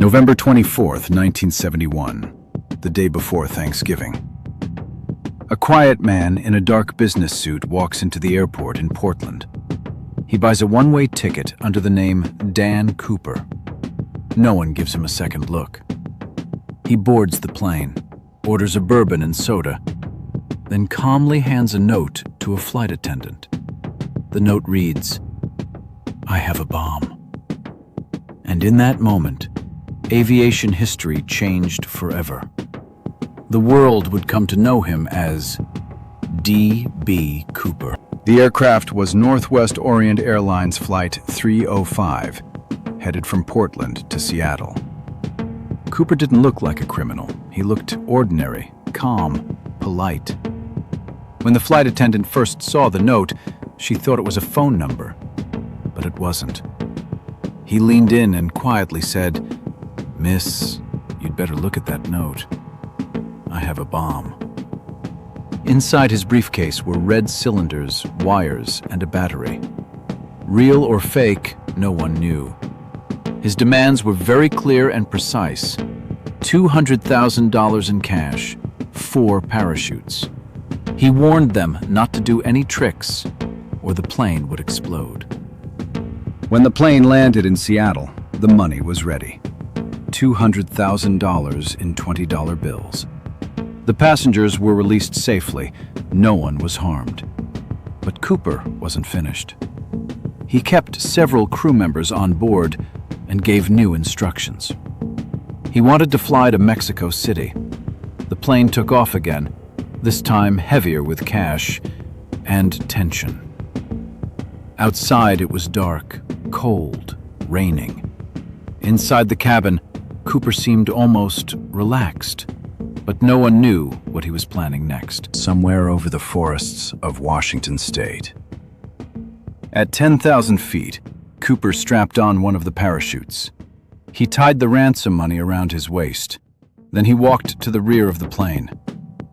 November 24th, 1971, the day before Thanksgiving. A quiet man in a dark business suit walks into the airport in Portland. He buys a one-way ticket under the name Dan Cooper. No one gives him a second look. He boards the plane, orders a bourbon and soda, then calmly hands a note to a flight attendant. The note reads, "I have a bomb." And in that moment, aviation history changed forever. The world would come to know him as D.B. Cooper. The aircraft was Northwest Orient Airlines Flight 305, headed from Portland to Seattle. Cooper didn't look like a criminal. He looked ordinary, calm, polite. When the flight attendant first saw the note, she thought it was a phone number, but it wasn't. He leaned in and quietly said, "Miss, you'd better look at that note. I have a bomb." Inside his briefcase were red cylinders, wires, and a battery. Real or fake, no one knew. His demands were very clear and precise. $200,000 in cash, 4 parachutes. He warned them not to do any tricks, or the plane would explode. When the plane landed in Seattle, the money was ready. $200,000 in $20 bills. The passengers were released safely. No one was harmed. But Cooper wasn't finished. He kept several crew members on board and gave new instructions. He wanted to fly to Mexico City. The plane took off again, this time heavier with cash and tension. Outside it was dark, cold, raining. Inside the cabin, Cooper seemed almost relaxed, but no one knew what he was planning next. Somewhere over the forests of Washington State. At 10,000 feet, Cooper strapped on one of the parachutes. He tied the ransom money around his waist. Then he walked to the rear of the plane.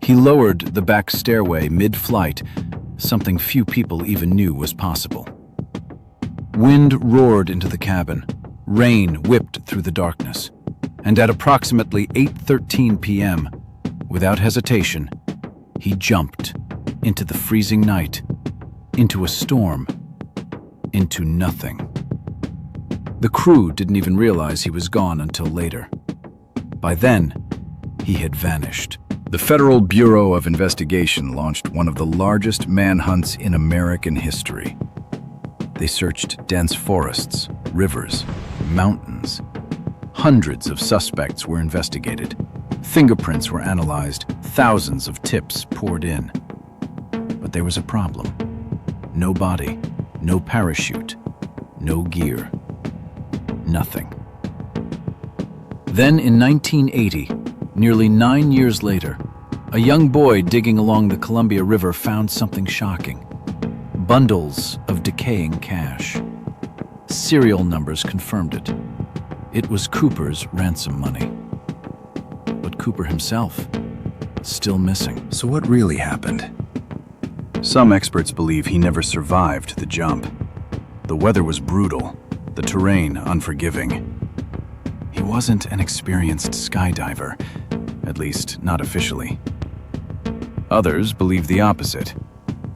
He lowered the back stairway mid-flight, something few people even knew was possible. Wind roared into the cabin. Rain whipped through the darkness. And at approximately 8:13 p.m., without hesitation, he jumped into the freezing night, into a storm, into nothing. The crew didn't even realize he was gone until later. By then, he had vanished. The Federal Bureau of Investigation launched one of the largest manhunts in American history. They searched dense forests, rivers, mountains. Hundreds of suspects were investigated. Fingerprints were analyzed. Thousands of tips poured in. But there was a problem. No body, no parachute, no gear. Nothing. Then in 1980, nearly 9 years later, a young boy digging along the Columbia River found something shocking. Bundles of decaying cash. Serial numbers confirmed it. It was Cooper's ransom money. But Cooper himself, still missing. So what really happened? Some experts believe he never survived the jump. The weather was brutal, the terrain unforgiving. He wasn't an experienced skydiver, at least not officially. Others believe the opposite.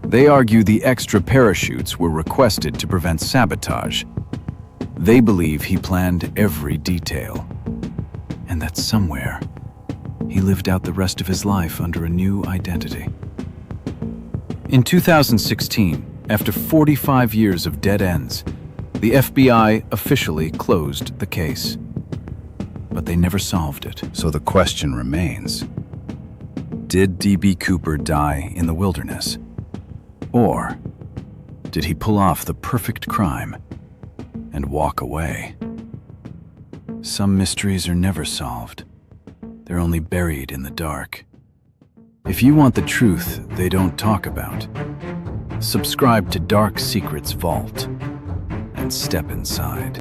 They argue the extra parachutes were requested to prevent sabotage. They believe he planned every detail, and that somewhere he lived out the rest of his life under a new identity. In 2016, after 45 years of dead ends, the FBI officially closed the case. But they never solved it. So the question remains, did D.B. Cooper die in the wilderness? Or did he pull off the perfect crime and walk away? Some mysteries are never solved. They're only buried in the dark. If you want the truth they don't talk about, subscribe to Dark Secrets Vault and step inside.